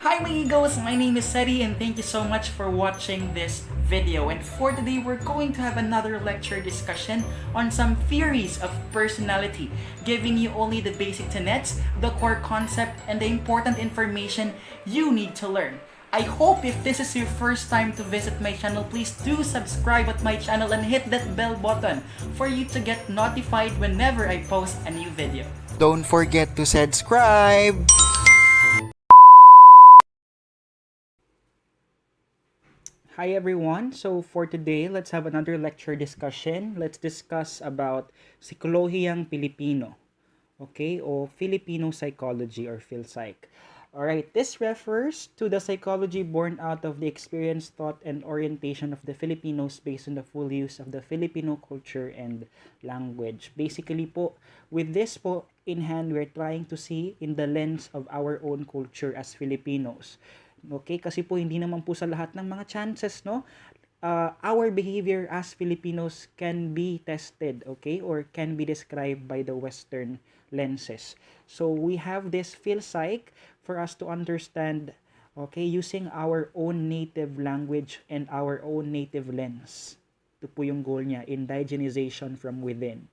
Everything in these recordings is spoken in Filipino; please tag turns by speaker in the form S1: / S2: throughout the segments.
S1: Hi my egos, my name is Cedie and thank you so much for watching this video. And for today, we're going to have another lecture discussion on some theories of personality, giving you only the basic tenets, the core concept, and the important information you need to learn. I hope if this is your first time to visit my channel, please do subscribe at my channel and hit that bell button for you to get notified whenever I post a new video.
S2: Don't forget to subscribe!
S1: Hi everyone. So for today, let's have another lecture discussion. Let's discuss about Psikolohiyang Pilipino. Okay? O Filipino psychology or Psych. Alright, this refers to the psychology born out of the experience, thought, and orientation of the Filipinos based on the full use of the Filipino culture and language. Basically po, with this po in hand, we're trying to see in the lens of our own culture as Filipinos. Okay, kasi po hindi naman po sa lahat ng mga chances, no? Our behavior as Filipinos can be tested, okay, or can be described by the Western lenses. So we have this Psych for us to understand, okay, using our own native language and our own native lens. Ito po yung goal niya, indigenization from within.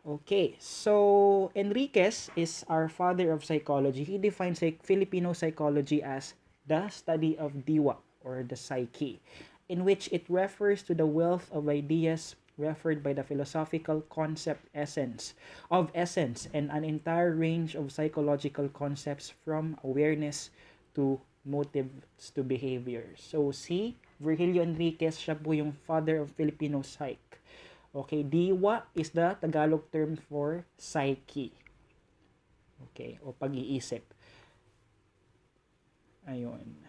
S1: Okay, so Enriquez is our father of psychology. He defines Filipino psychology as the study of diwa or the psyche, in which it refers to the wealth of ideas referred by the philosophical concept essence and an entire range of psychological concepts from awareness to motives to behavior. So si Virgilio Enriquez, siya po yung father of Filipino psych. Okay, diwa is the Tagalog term for psyche. Okay, o pag-iisip. Ayun.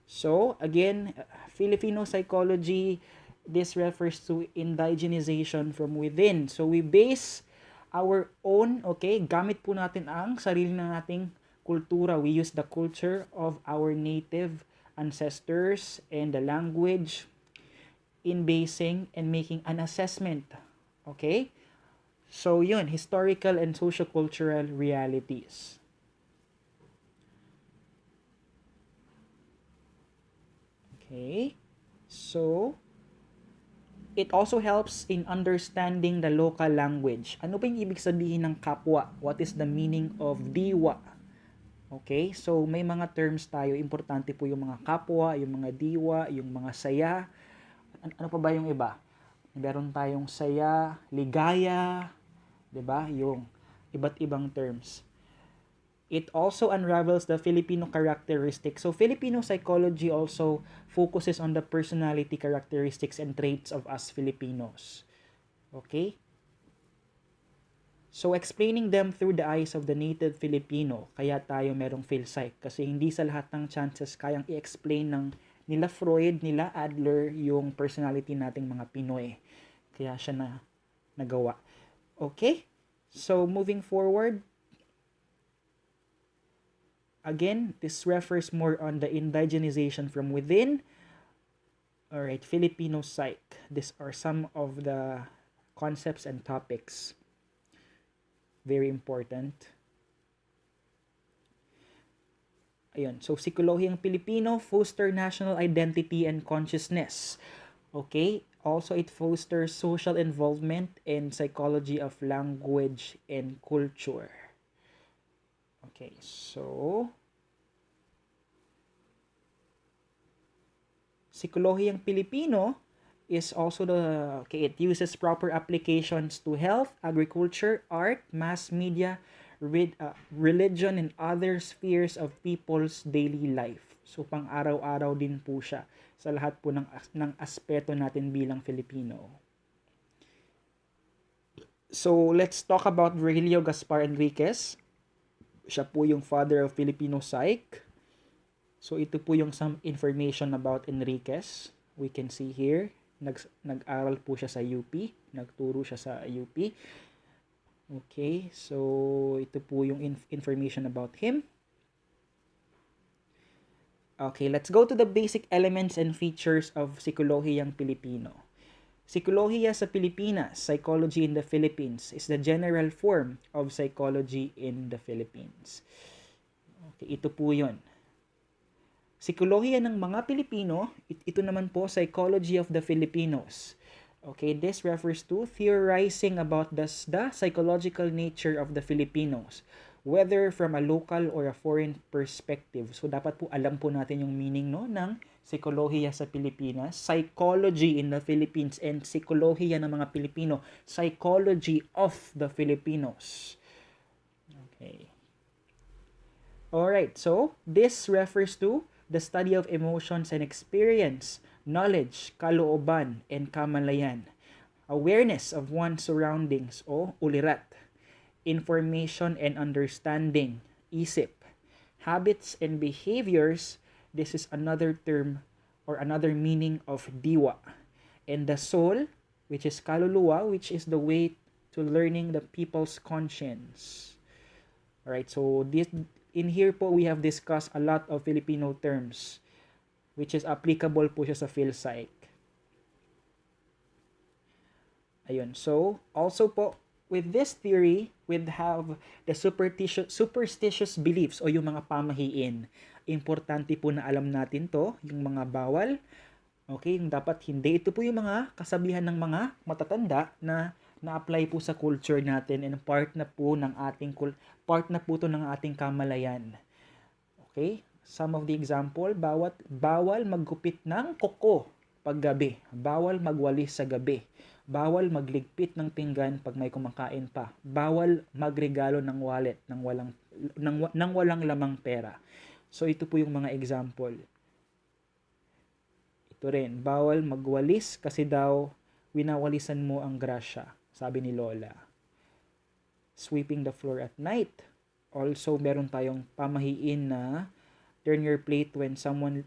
S1: So, again, Filipino psychology, this refers to indigenization from within. So, we base our own, okay, gamit po natin ang sarili na nating kultura. We use the culture of our native ancestors and the language in basing and making an assessment. Okay? So, yun, historical and socio-cultural realities. Okay, so it also helps in understanding the local language. Ano ba yung ibig sabihin ng kapwa? What is the meaning of diwa? Okay, so may mga terms tayo. Importante po yung mga kapwa, yung mga diwa, yung mga saya. Ano pa ba yung iba? Meron tayong saya, ligaya, 'di ba? Yung iba't ibang terms. It also unravels the Filipino characteristics. So Filipino psychology also focuses on the personality characteristics and traits of us Filipinos. Okay? So explaining them through the eyes of the native Filipino, kaya tayo merong Psych. Kasi hindi sa lahat ng chances kayang i-explain ng nila Freud, nila Adler, yung personality nating mga Pinoy. Kaya siya na nagawa. Okay? So moving forward, again, this refers more on the indigenization from within. Alright, Filipino Psych. These are some of the concepts and topics. Very important. Ayun, so Psikolohiyang Pilipino, foster national identity and consciousness. Okay, also it fosters social involvement and psychology of language and culture. Okay, so Psikolohiyang Pilipino is also it uses proper applications to health, agriculture, art, mass media, religion, and other spheres of people's daily life. So pang-araw-araw din po siya sa lahat po ng aspeto natin bilang Filipino. So let's talk about Virgilio Enriquez. Siya po yung father of Filipino Psych. So ito po yung some information about Enriquez. We can see here, nag-aral po siya sa UP, nagturo siya sa UP. Okay, so ito po yung information about him. Okay, let's go to the basic elements and features of Psikolohiyang Pilipino. Psikolohiya sa Pilipinas, Psychology in the Philippines, is the general form of psychology in the Philippines. Okay, ito po yun. Psikolohiya ng mga Pilipino, ito naman po, Psychology of the Filipinos. Okay, this refers to theorizing about the psychological nature of the Filipinos, whether from a local or a foreign perspective. So, dapat po alam po natin yung meaning no, ng psikolohiya sa Pilipinas, psychology in the Philippines, and psikolohiya ng mga Pilipino, psychology of the Filipinos. Okay. Alright, so this refers to the study of emotions and experience, knowledge, kalooban, and kamalayan, awareness of one's surroundings o ulirat, information and understanding, isip, habits and behaviors. This is another term or another meaning of diwa. And the soul, which is kaluluwa, which is the way to learning the people's conscience. Alright, so this in here po we have discussed a lot of Filipino terms which is applicable po siya sa Psych. Ayun. So, also po with this theory, we'd have the superstitious beliefs o yung mga pamahiin. Importante po na alam natin to, yung mga bawal. Okay, yung dapat hindi. Ito po yung mga kasabihan ng mga matatanda na na-apply po sa culture natin and part na po to ng ating kamalayan. Okay? Some of the example, bawal maggupit ng kuko paggabi, bawal magwalis sa gabi, bawal magligpit ng pinggan pag may kumakain pa, bawal magregalo ng wallet nang walang lamang pera. So ito po yung mga example. Ito rin, bawal magwalis kasi daw winawalisan mo ang grasya, sabi ni Lola. Sweeping the floor at night. Also, meron tayong pamahiin na turn your plate when someone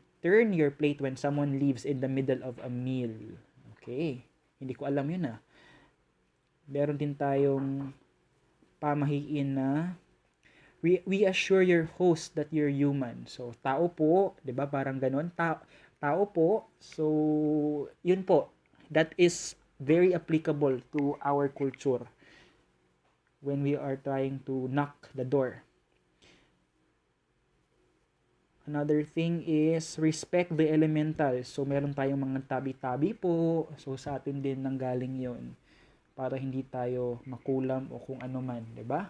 S1: leaves in the middle of a meal. Okay. Hindi ko alam yun ah. Meron din tayong pamahiin na we assure your host that you're human. So, tao po, 'di ba? Parang ganoon. Tao po. So, yun po. That is very applicable to our culture when we are trying to knock the door. Another thing is respect the elemental. So, meron tayong mga tabi-tabi po. So, sa atin din nanggaling yon para hindi tayo makulam o kung ano man, 'di ba?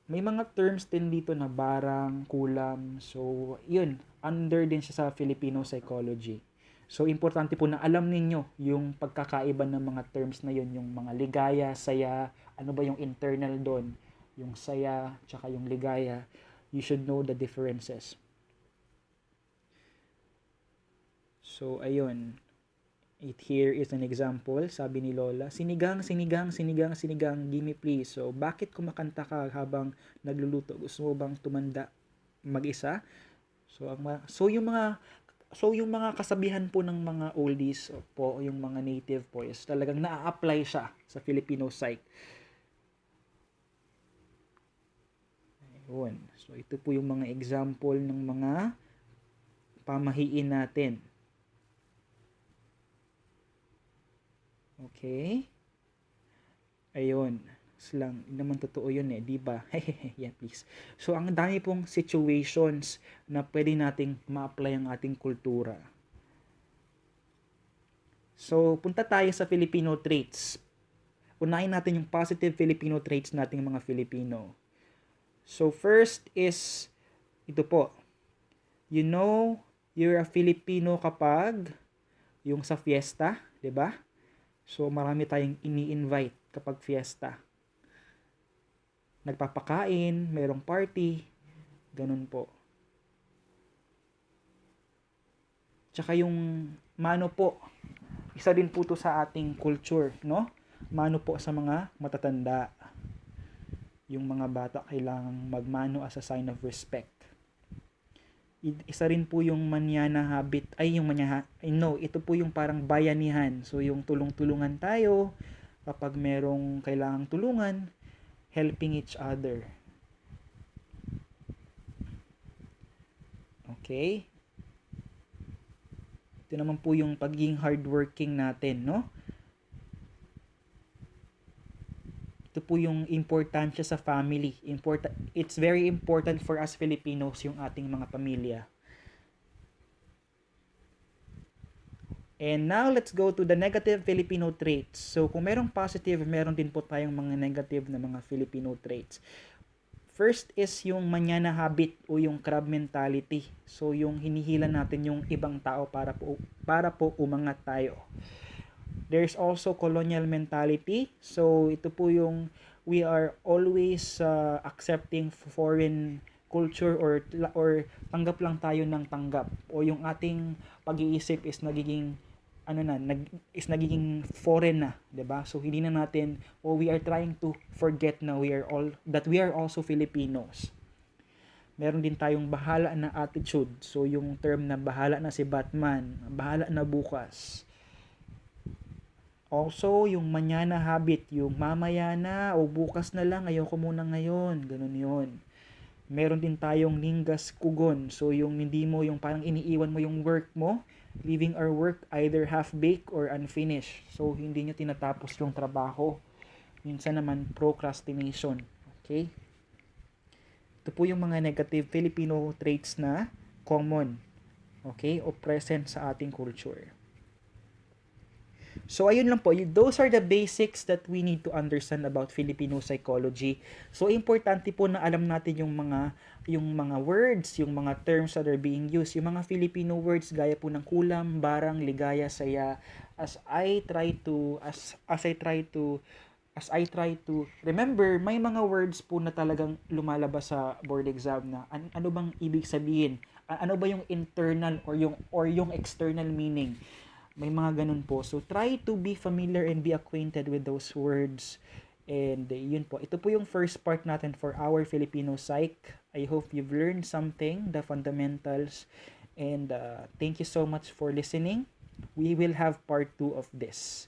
S1: May mga terms din dito na barang, kulam. So, yun. Under din siya sa Filipino psychology. So, importante po na alam ninyo yung pagkakaiba ng mga terms na yun. Yung mga ligaya, saya, ano ba yung internal doon? Yung saya, tsaka yung ligaya. You should know the differences. So, ayun. Here is an example. Sabi ni Lola, sinigang, gimme please. So, bakit kumakanta ka habang nagluluto? Gusto mo bang tumanda mag-isa? So, yung mga kasabihan po ng mga oldies po, yung mga native po, is talagang na-apply siya sa Filipino Psych. Ayun. So, ito po yung mga example ng mga pamahiin natin. Okay? Ayun. Lang naman totoo yun eh, di ba? Yeah, please. So, ang dami pong situations na pwede nating ma-apply ang ating kultura. So, punta tayo sa Filipino traits. Unahin natin yung positive Filipino traits nating mga Filipino. So, first is, ito po. You know, you're a Filipino kapag yung sa fiesta, di ba? So, marami tayong ini-invite kapag fiesta. Nagpapakain, mayroong party, ganun po. Tsaka yung mano po, isa din po to sa ating culture, no? Mano po sa mga matatanda. Yung mga bata kailangang magmano as a sign of respect. Isa rin po yung manyana habit, ito po yung parang bayanihan. So, yung tulong-tulungan tayo, kapag merong kailangang tulungan, helping each other. Okay? Ito naman po yung pagiging hardworking natin, no? Ito po yung importansya sa family. It's very important for us Filipinos yung ating mga pamilya. And now, let's go to the negative Filipino traits. So, kung merong positive, meron din po tayong mga negative na mga Filipino traits. First is yung manyana habit o yung crab mentality. So, yung hinihila natin yung ibang tao para po umangat tayo. There's also colonial mentality. So, ito po yung we are always accepting foreign culture or tanggap lang tayo ng tanggap o yung ating pag-iisip is nagiging foreign na, 'di ba? So hindi na natin we are trying to forget na we are also Filipinos. Meron din tayong bahala na attitude. So yung term na bahala na si Batman, bahala na bukas. Also, yung manyana habit, yung mamaya na o bukas na lang, ayoko muna ngayon, ganun 'yon. Meron din tayong ningas kugon. So yung hindi mo yung parang iniiwan mo yung work mo, leaving our work either half-baked or unfinished. So, hindi nyo tinatapos yung trabaho. Minsan naman, procrastination. Okay? Ito po yung mga negative Filipino traits na common. Okay? O present sa ating culture. So, ayun lang po. Those are the basics that we need to understand about Filipino psychology. So, importante po na alam natin yung mga words, yung mga terms that are being used, yung mga Filipino words gaya po ng kulam, barang, ligaya, saya. As I try to remember, may mga words po na talagang lumalabas sa board exam na ano bang ibig sabihin? Ano ba yung internal or yung external meaning? May mga ganun po. So, try to be familiar and be acquainted with those words. And yun po. Ito po yung first part natin for our Filipino Psych. I hope you've learned something, the fundamentals. And thank you so much for listening. We will have part 2 of this.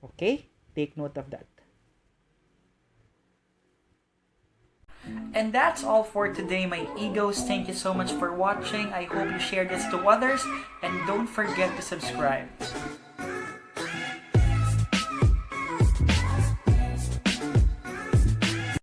S1: Okay? Take note of that. And that's all for today, my egos. Thank you so much for watching. I hope you share this to others. And don't forget to subscribe.